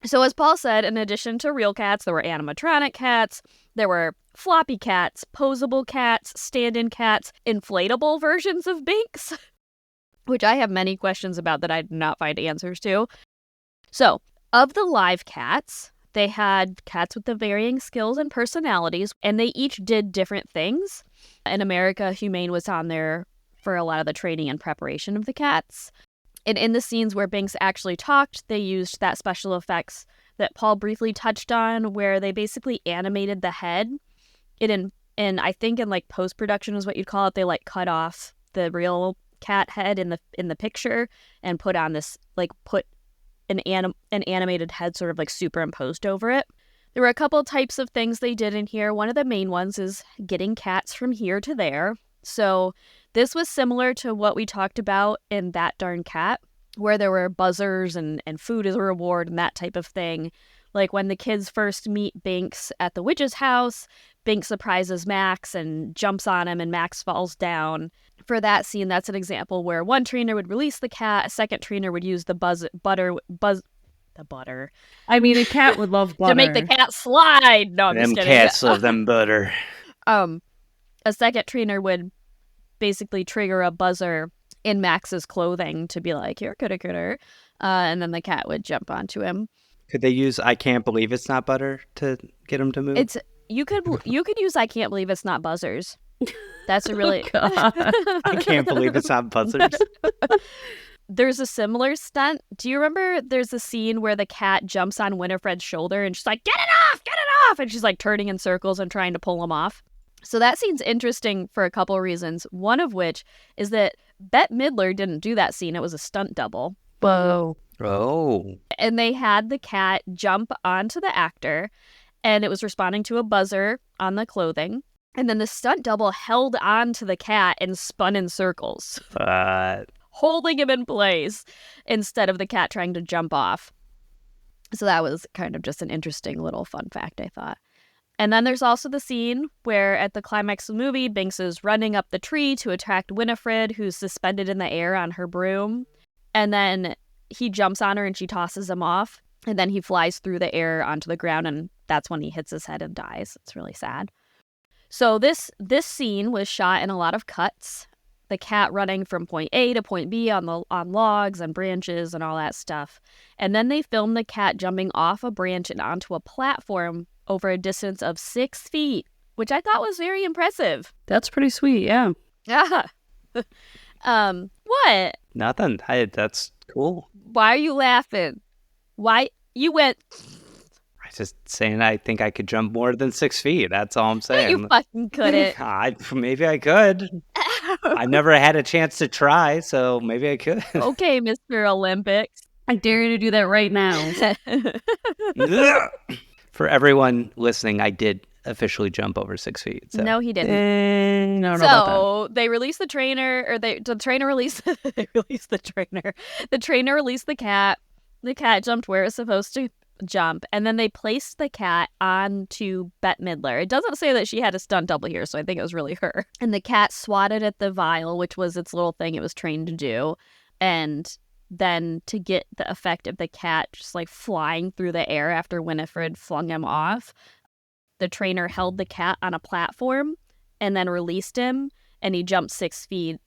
So as Paul said, in addition to real cats, there were animatronic cats, there were floppy cats, posable cats, stand-in cats, inflatable versions of Binx, which I have many questions about that I did not find answers to. So, of the live cats, they had cats with the varying skills and personalities, and they each did different things. In America, Humane was on there for a lot of the training and preparation of the cats. And in the scenes where Binx actually talked, they used that special effects that Paul briefly touched on, where they basically animated the head. And I think in like post-production is what you'd call it, they like cut off the real cat head in the picture and put on this, like put an animated head sort of like superimposed over it. There were a couple types of things they did in here. One of the main ones is getting cats from here to there. So this was similar to what we talked about in That Darn Cat, where there were buzzers and food as a reward and that type of thing. Like when the kids first meet Binx at the witch's house, Binx surprises Max and jumps on him and Max falls down. For that scene, that's an example where one trainer would release the cat, a second trainer would use the butter. I mean, a cat would love butter. To make the cat slide. No, I'm Them just kidding. cats love them butter. A second trainer would basically trigger a buzzer in Max's clothing to be like, "You're good," and then the cat would jump onto him. Could they use "I can't believe it's not butter" to get him to move? You could use "I can't believe it's not buzzers." That's a really I can't believe it's not buzzers. There's a similar stunt. Do you remember there's a scene where the cat jumps on Winifred's shoulder and she's like, "Get it off!" And she's like turning in circles and trying to pull him off. So that scene's interesting for a couple of reasons. One of which is that Bette Midler didn't do that scene. It was a stunt double. Whoa. Oh. And they had the cat jump onto the actor, and it was responding to a buzzer on the clothing. And then the stunt double held on to the cat and spun in circles, holding him in place instead of the cat trying to jump off. So that was kind of just an interesting little fun fact, I thought. And then there's also the scene where at the climax of the movie, Binx is running up the tree to attract Winifred, who's suspended in the air on her broom. And then he jumps on her and she tosses him off. And then he flies through the air onto the ground, and that's when he hits his head and dies. It's really sad. So this scene was shot in a lot of cuts. The cat running from point A to point B on logs and branches and all that stuff. And then they filmed the cat jumping off a branch and onto a platform over a distance of 6 feet, which I thought was very impressive. That's pretty sweet, yeah. Yeah. What? Nothing. That's cool. Why are you laughing? Why you went? I'm just saying I think I could jump more than 6 feet. That's all I'm saying. You fucking couldn't. Maybe I could. I never had a chance to try, so maybe I could. Okay, Mr. Olympics. I dare you to do that right now. For everyone listening, I did officially jump over 6 feet. So. No, he didn't. No, about that. So they released the trainer, or the trainer released they released the trainer. The trainer released the cat. The cat jumped where it's supposed to jump, and then they placed the cat onto Bette Midler. It doesn't say that she had a stunt double here, so I think it was really her. And the cat swatted at the vial, which was its little thing it was trained to do, and then to get the effect of the cat just like flying through the air after Winifred flung him off, the trainer held the cat on a platform and then released him, and he jumped 6 feet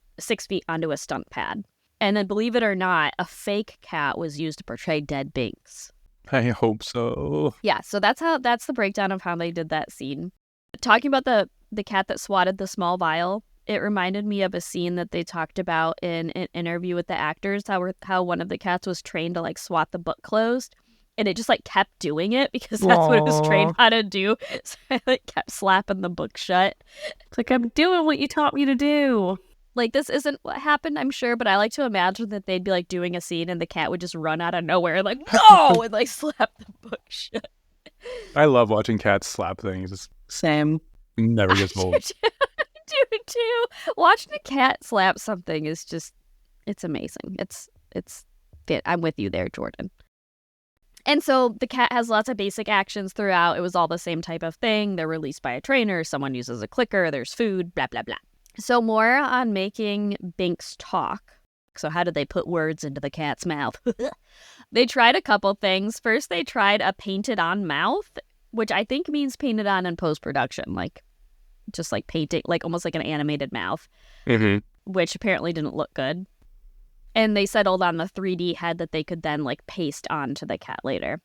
onto a stunt pad. And then, believe it or not, a fake cat was used to portray dead Binx. I hope so. Yeah, so that's the breakdown of how they did that scene. Talking about the cat that swatted the small vial, it reminded me of a scene that they talked about in an interview with the actors, how one of the cats was trained to like swat the book closed, and it just like kept doing it because that's what it was trained how to do. So I like kept slapping the book shut. It's like, I'm doing what you taught me to do. Like, this isn't what happened, I'm sure, but I like to imagine that they'd be like doing a scene and the cat would just run out of nowhere and like, no, and like slap the book shut. I love watching cats slap things. It Same. never gets old. do too. Watching a cat slap something is just, it's amazing. It's I'm with you there, Jordan. And so the cat has lots of basic actions throughout. It was all the same type of thing. They're released by a trainer. Someone uses a clicker. There's food, blah, blah, blah. So more on making Binx talk. So how did they put words into the cat's mouth? They tried a couple things. First, they tried a painted on mouth, which I think means painted on in post-production, like just like painting, like almost like an animated mouth, which apparently didn't look good. And they settled on the 3D head that they could then like paste onto the cat later.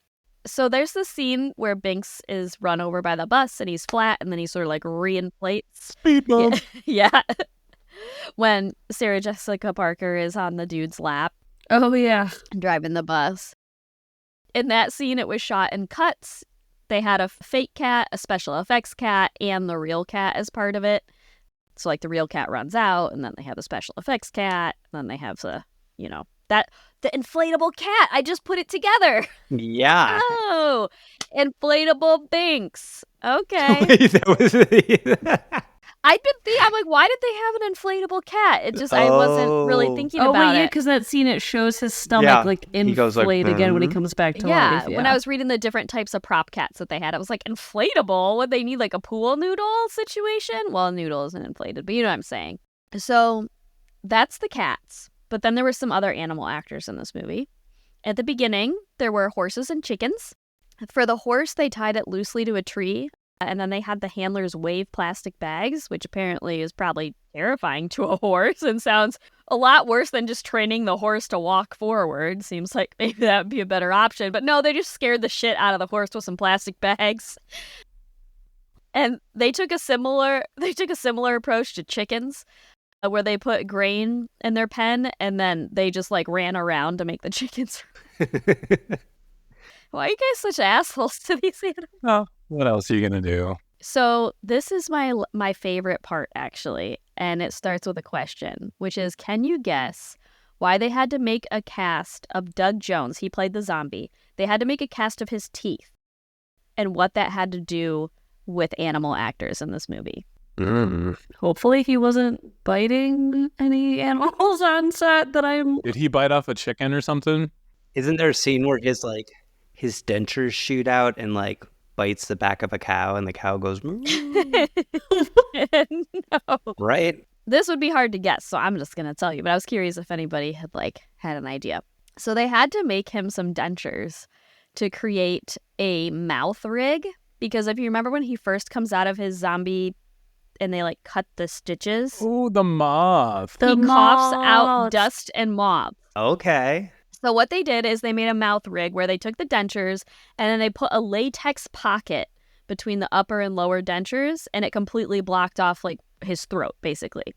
So there's this scene where Binx is run over by the bus and he's flat and then he sort of like reinflates. Speed bump. Yeah. When Sarah Jessica Parker is on the dude's lap. Oh, yeah. Driving the bus. In that scene, it was shot in cuts. They had a fake cat, a special effects cat, and the real cat as part of it. So like the real cat runs out and then they have the special effects cat. And then they have the, the inflatable cat. I just put it together. Yeah. Oh, inflatable Binx. Okay. Wait, that was I'm like, why did they have an inflatable cat? It just, I wasn't really thinking about wait, yeah, it. because that scene, it shows his stomach like He goes, like, inflate again when he comes back to life. Yeah, when I was reading the different types of prop cats that they had, I was like, inflatable? Would they need like a pool noodle situation? Well, a noodle isn't inflated, but you know what I'm saying. So that's the cats. But then there were some other animal actors in this movie. At the beginning, there were horses and chickens. For the horse, they tied it loosely to a tree. And then they had the handlers wave plastic bags, which apparently is probably terrifying to a horse and sounds a lot worse than just training the horse to walk forward. Seems like maybe that would be a better option. But no, they just scared the shit out of the horse with some plastic bags. And they took a similar approach to chickens, where they put grain in their pen and then they just like ran around to make the chickens. Why are you guys such assholes to these animals? Oh, what else are you going to do? So this is my favorite part, actually, and it starts with a question, which is, can you guess why they had to make a cast of Doug Jones? He played the zombie. They had to make a cast of his teeth and what that had to do with animal actors in this movie. Hopefully he wasn't biting any animals on set that I'm... Did he bite off a chicken or something? Isn't there a scene where his dentures shoot out and like bites the back of a cow and the cow goes No. right? This would be hard to guess, so I'm just going to tell you. But I was curious if anybody had an idea. So they had to make him some dentures to create a mouth rig. Because if you remember when he first comes out of his zombie and they like cut the stitches. Oh, the moth. He coughs out dust and moth. Okay. So what they did is they made a mouth rig where they took the dentures and then they put a latex pocket between the upper and lower dentures, and it completely blocked off like his throat, basically.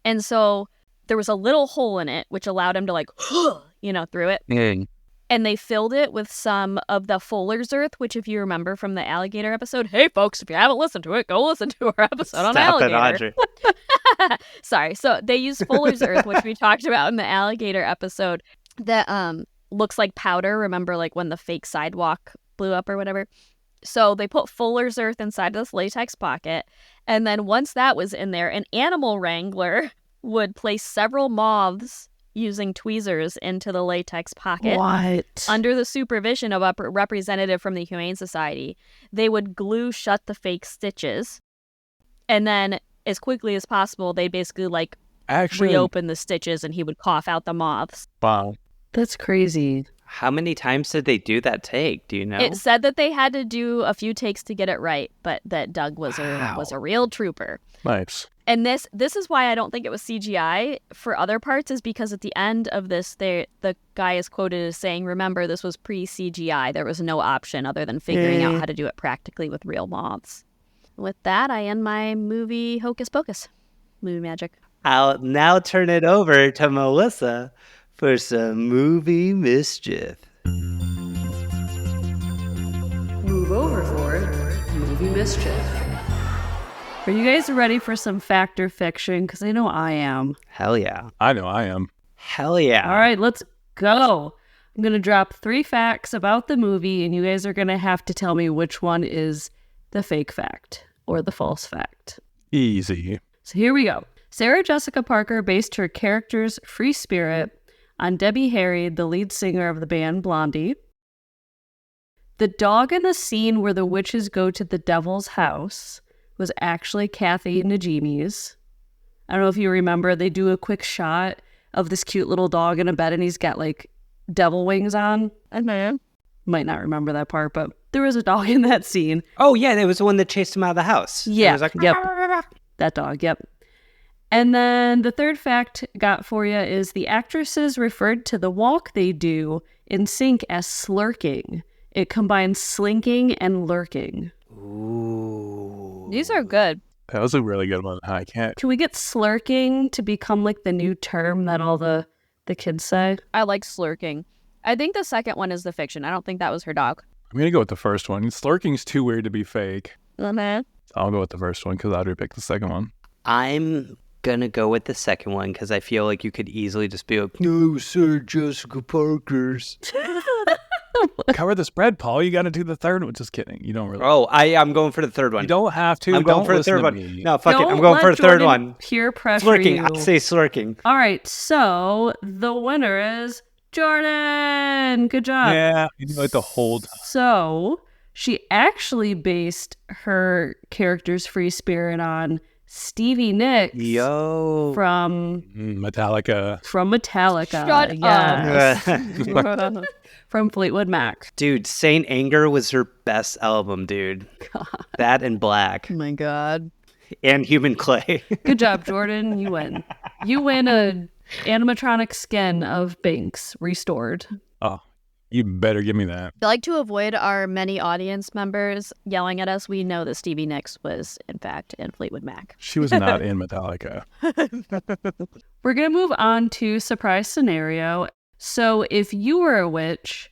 And so there was a little hole in it, which allowed him to like, through it. Mm. And they filled it with some of the Fuller's Earth, which if you remember from the alligator episode, hey folks, if you haven't listened to it, go listen to our episode on alligator. Stop it, Audrey. Sorry. So they used Fuller's Earth, which we talked about in the alligator episode. That looks like powder. Remember, like when the fake sidewalk blew up or whatever? So they put Fuller's Earth inside this latex pocket. And then once that was in there, an animal wrangler would place several moths using tweezers into the latex pocket. What? Under the supervision of a representative from the Humane Society. They would glue shut the fake stitches. And then as quickly as possible, they basically like reopen the stitches and he would cough out the moths. Wow. That's crazy. How many times did they do that take? Do you know? It said that they had to do a few takes to get it right, but that Doug was a real trooper. Nice. And this is why I don't think it was CGI for other parts, is because at the end of this, the guy is quoted as saying, remember, this was pre-CGI. There was no option other than figuring out how to do it practically with real moths. With that, I end my movie Hocus Pocus. Movie magic. I'll now turn it over to Melissa for some movie mischief. Move over for movie mischief. Are you guys ready for some fact or fiction? Because I know I am. Hell yeah. I know I am. Hell yeah. All right, let's go. I'm going to drop 3 facts about the movie, and you guys are going to have to tell me which one is the fake fact or the false fact. Easy. So here we go. Sarah Jessica Parker based her character's free spirit on Debbie Harry, the lead singer of the band Blondie. The dog in the scene where the witches go to the devil's house was actually Kathy Najimy's. I don't know if you remember, they do a quick shot of this cute little dog in a bed and he's got like devil wings on. Might not remember that part, but there was a dog in that scene. Oh, yeah, it was the one that chased him out of the house. Yeah, It was like, yep. That dog, yep. And then the third fact got for you is the actresses referred to the walk they do in sync as slurking. It combines slinking and lurking. Ooh. These are good. That was a really good one. I can't. Can we get slurking to become like the new term that all the kids say? I like slurking. I think the second one is the fiction. I don't think that was her dog. I'm going to go with the first one. Slurking's too weird to be fake. Uh-huh. I'll go with the first one because Audrey picked the second one. I'm going to go with the second one because I feel like you could easily just be like, no, Sarah Jessica Parker's. Cover the spread, Paul. You got to do the third one. Just kidding. You don't really. Oh, I'm going for the third one. You don't have to. I'm going Don't for the listen third to one. me. No, fuck it. Don't I'm going let for the third Jordan one. Peer pressure Slurking. you. I say slurking. All right, so the winner is Jordan. Good job. Yeah, you know it the whole time. So she actually based her character's free spirit on Stevie Nicks Yo. from Metallica. Metallica. Shut Yes. From Fleetwood Mac. Dude, Saint Anger was her best album, dude. God. That and Black. Oh my God. And Human Clay. Good job, Jordan. You win. You win a animatronic skin of Binx restored. Oh, you better give me that. I like to avoid our many audience members yelling at us. We know that Stevie Nicks was, in fact, in Fleetwood Mac. She was not in Metallica. We're going to move on to surprise scenario. So if you were a witch,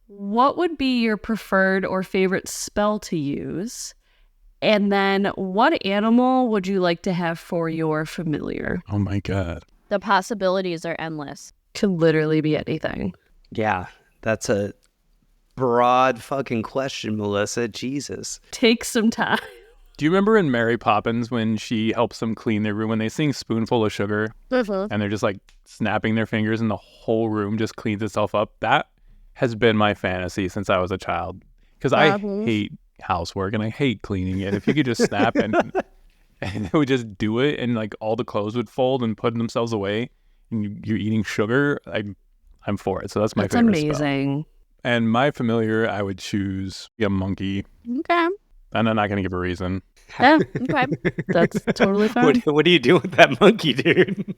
what would be your preferred or favorite spell to use? And then what animal would you like to have for your familiar? Oh my God. The possibilities are endless. Could literally be anything. Yeah, that's a broad fucking question, Melissa. Jesus. Take some time. Do you remember in Mary Poppins when she helps them clean their room when they sing Spoonful of Sugar and they're just like snapping their fingers and the whole room just cleans itself up? That has been my fantasy since I was a child because I hate housework and I hate cleaning it. If you could just snap and it would just do it and like all the clothes would fold and put themselves away and you're eating sugar, I'm for it. So that's my favorite spell. Amazing. And my familiar, I would choose a monkey. Okay. And I'm not going to give a reason. Yeah, okay. That's totally fine. What do you do with that monkey, dude?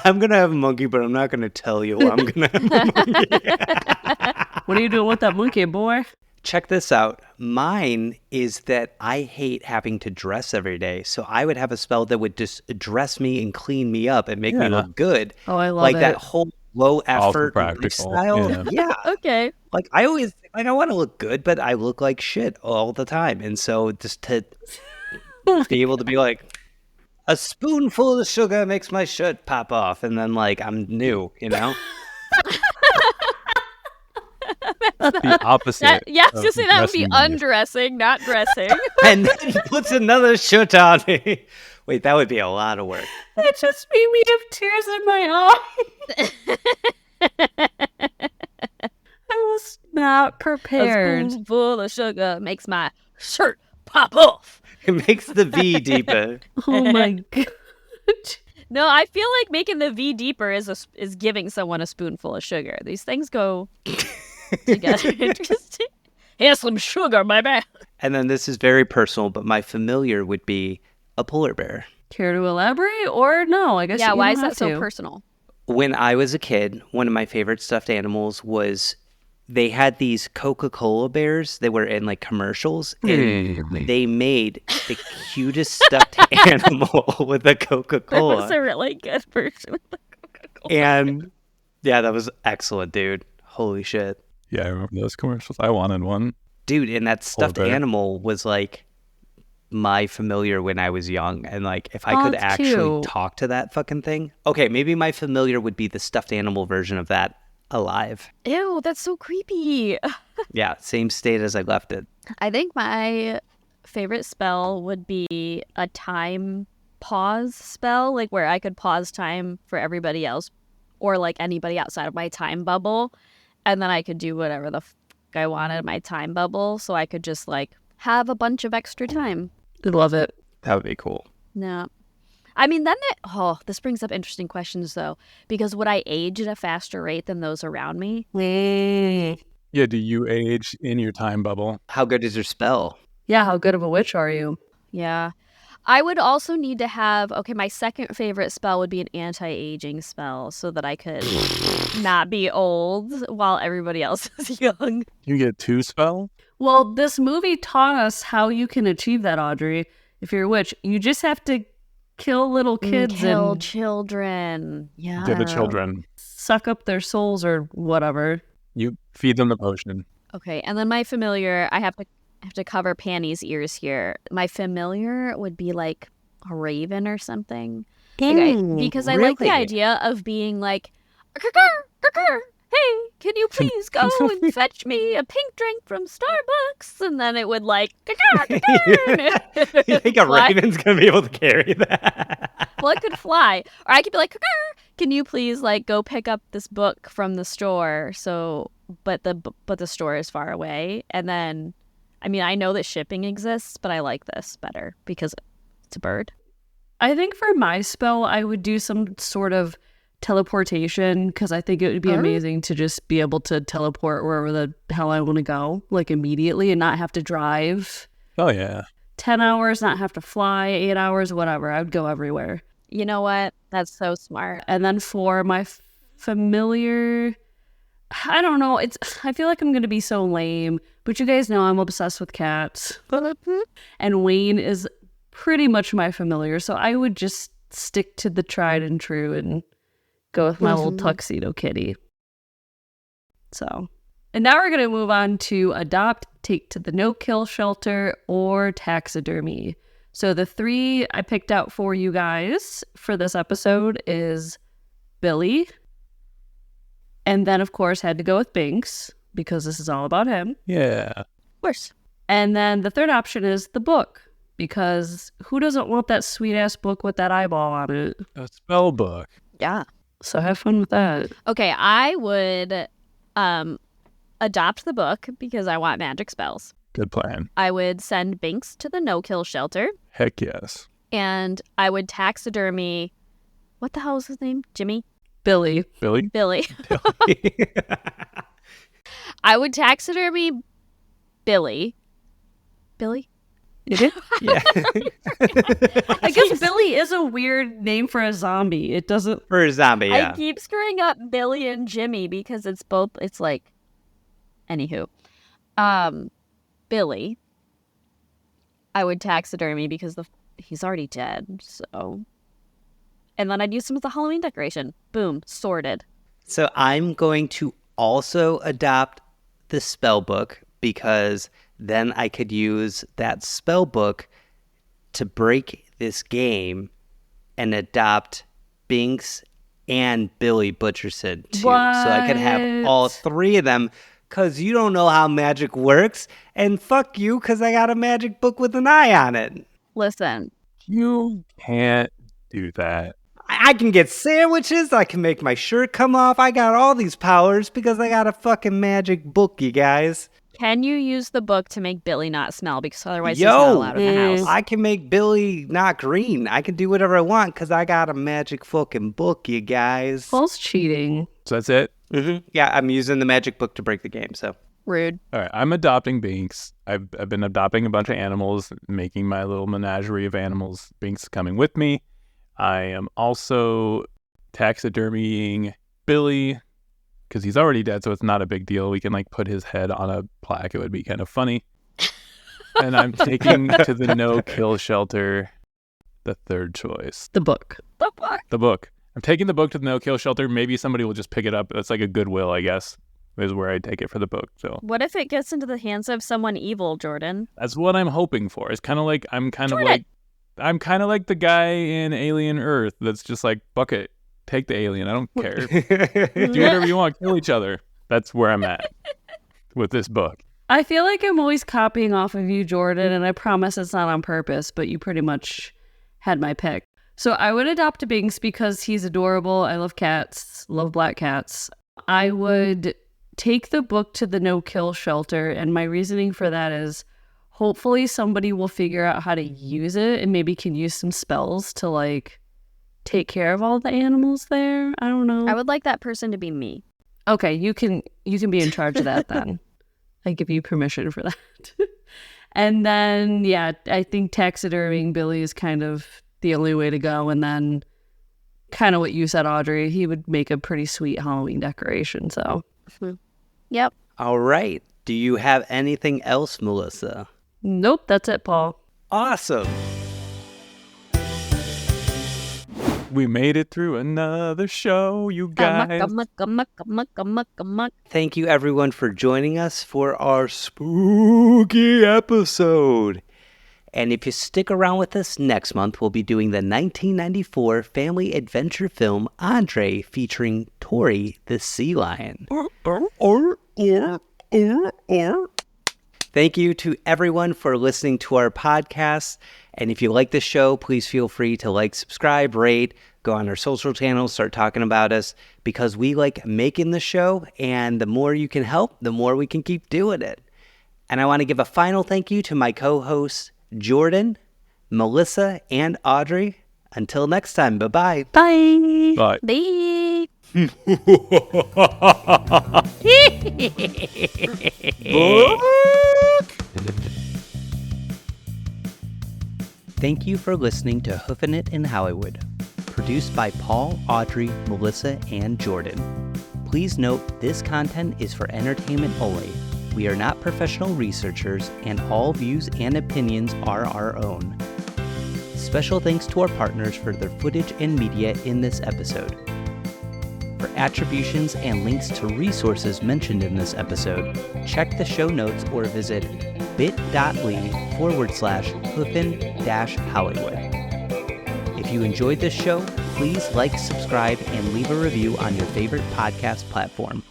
I'm going to have a monkey, but I'm not going to tell you I'm going to have a monkey. What are you doing with that monkey, boy? Check this out. Mine is that I hate having to dress every day. So I would have a spell that would just dress me and clean me up and make me look good. Oh, I love like it. that whole low effort practical. lifestyle. Yeah. Okay. Like I always, I want to look good, but I look like shit all the time. And so just to be able to be like, A spoonful of sugar makes my shirt pop off, and then like I'm new, you know. The opposite. Yeah, I was of gonna say that would be dressing me. undressing, not dressing. And then he puts another shirt on me. Wait, that would be a lot of work. It just made me have tears in my eyes. I was not A prepared. spoonful of sugar makes my shirt pop off. It makes the V deeper. Oh my god. No, I feel like making the V deeper is giving someone a spoonful of sugar. These things go together. Interesting. Here's some sugar, baby. And then this is very personal, but my familiar would be a polar bear. Care to elaborate or no? I guess Yeah, you why don't is that have so to. personal? When I was a kid, one of my favorite stuffed animals was they had these Coca-Cola bears. They were in like commercials, and they made the cutest stuffed animal with a That was Coca-Cola. a really good version of the Coca-Cola. And yeah, that was excellent, dude. Holy shit. Yeah, I remember those commercials. I wanted one. Dude, and that stuffed bear. animal was like my familiar when I was young. And like if I Oh, could that's actually cute. talk to that fucking thing. Okay, maybe my familiar would be the stuffed animal version of that alive. Ew, that's so creepy. Yeah, same state as I left it. I think my favorite spell would be a time pause spell, like where I could pause time for everybody else or like anybody outside of my time bubble. And then I could do whatever the fuck I wanted in my time bubble. So I could just like have a bunch of extra time. I love it. That would be cool. No. I mean, then this brings up interesting questions though, because would I age at a faster rate than those around me? Yeah, do you age in your time bubble? How good is your spell? Yeah, how good of a witch are you? Yeah. I would also need to have, my second favorite spell would be an anti-aging spell so that I could not be old while everybody else is young. You get 2 spell? Well, this movie taught us how you can achieve that, Audrey. If you're a witch, you just have to kill little kids Kill and children. Yeah. Get the children. suck up their souls or whatever. You feed them the potion. Okay, and then my familiar, I have to cover Panny's ears here. My familiar would be like a raven or something. Because I like the really? idea of being like, "Kurr, hey, can you please go and fetch me a pink drink from Starbucks?" And then it would like, You think a fly. raven's going to be able to carry that? Well, it could fly. Or I could be like, "Can you please like go pick up this book from the store?" So, but the store is far away. And then, I mean, I know that shipping exists, but I like this better because it's a bird. I think for my spell, I would do some sort of teleportation because I think it would be amazing to just be able to teleport wherever the hell I want to go, like immediately and not have to drive Oh, yeah. 10 hours, not have to fly 8 hours, whatever. I would go everywhere. You know what? That's so smart. And then for my familiar, I don't know. I feel like I'm going to be so lame, but you guys know I'm obsessed with cats. And Wayne is pretty much my familiar, so I would just stick to the tried and true and go with my little tuxedo kitty. So, and now we're going to move on to adopt, take to the no-kill shelter, or taxidermy. So the 3 I picked out for you guys for this episode is Billy, and then of course had to go with Binx because this is all about him. Yeah. Of course. And then the third option is the book, because who doesn't want that sweet-ass book with that eyeball on it? A spell book. Yeah. So have fun with that. Okay, I would adopt the book because I want magic spells. Good plan. I would send Binx to the no-kill shelter, Heck yes. and I would taxidermy. What the hell was his name? Jimmy? Billy. Billy? Billy. I would taxidermy Billy. Billy? Yeah. I guess Billy is a weird name for a zombie. It doesn't... For a zombie, yeah. I keep screwing up Billy and Jimmy because it's like, anywho. Billy, I would taxidermy because he's already dead, so. And then I'd use him as a Halloween decoration. Boom, sorted. So I'm going to also adopt the spell book because then I could use that spell book to break this game and adopt Binx and Billy Butcherson too. So I could have all three of them, because you don't know how magic works. And fuck you, because I got a magic book with an eye on it. Listen, You can't do that. I can get sandwiches. I can make my shirt come off. I got all these powers because I got a fucking magic book, you guys. can you use the book to make Billy not smell? Because otherwise he's not allowed in the house. I can make Billy not green. I can do whatever I want because I got a magic fucking book, you guys. Paul's cheating. So that's it? Mm-hmm. Yeah, I'm using the magic book to break the game, so. Rude. All right, I'm adopting Binx. I've been adopting a bunch of animals, making my little menagerie of animals. Binx coming with me. I am also taxidermying Billy because he's already dead, so it's not a big deal. We can like put his head on a plaque. It would be kind of funny. And I'm taking to the no-kill shelter the third choice. The book. The book. I'm taking the book to the no-kill shelter. Maybe somebody will just pick it up. That's like a Goodwill, I guess, is where I take it for the book. So What if it gets into the hands of someone evil, Jordan? that's what I'm hoping for. It's kind of like I'm kind of like the guy in Alien Earth that's just like, bucket, take the alien. I don't care. Do whatever you want. Kill each other. That's where I'm at with this book. I feel like I'm always copying off of you, Jordan, and I promise it's not on purpose, but you pretty much had my pick. So I would adopt a Binx because he's adorable. I love cats, love black cats. I would take the book to the no-kill shelter, and my reasoning for that is hopefully somebody will figure out how to use it and maybe can use some spells to like take care of all the animals there. I don't know. I would like that person to be me. Okay, you can be in charge of that then. I give you permission for that. And then, yeah, I think taxidermying Billy is kind of the only way to go. And then kind of what you said, Audrey, he would make a pretty sweet Halloween decoration. So, Yep. All right. Do you have anything else, Melissa? nope, that's it, Paul. Awesome. We made it through another show, you guys. Thank you, everyone, for joining us for our spooky episode. And if you stick around with us next month, we'll be doing the 1994 family adventure film Audrey featuring Tori the sea lion. Thank you to everyone for listening to our podcast. And if you like the show, please feel free to like, subscribe, rate, go on our social channels, start talking about us, because we like making the show, and the more you can help, the more we can keep doing it. And I want to give a final thank you to my co-hosts, Jordan, Melissa, and Audrey. Until next time, bye-bye. Bye. Bye. Bye. Thank you for listening to Hoofin' It in Hollywood, produced by Paul, Audrey, Melissa, and Jordan. Please note this content is for entertainment only. We are not professional researchers, and all views and opinions are our own. Special thanks to our partners for their footage and media in this episode. For attributions and links to resources mentioned in this episode, check the show notes or visit bit.ly/Hoofin-Hollywood. If you enjoyed this show, please like, subscribe, and leave a review on your favorite podcast platform.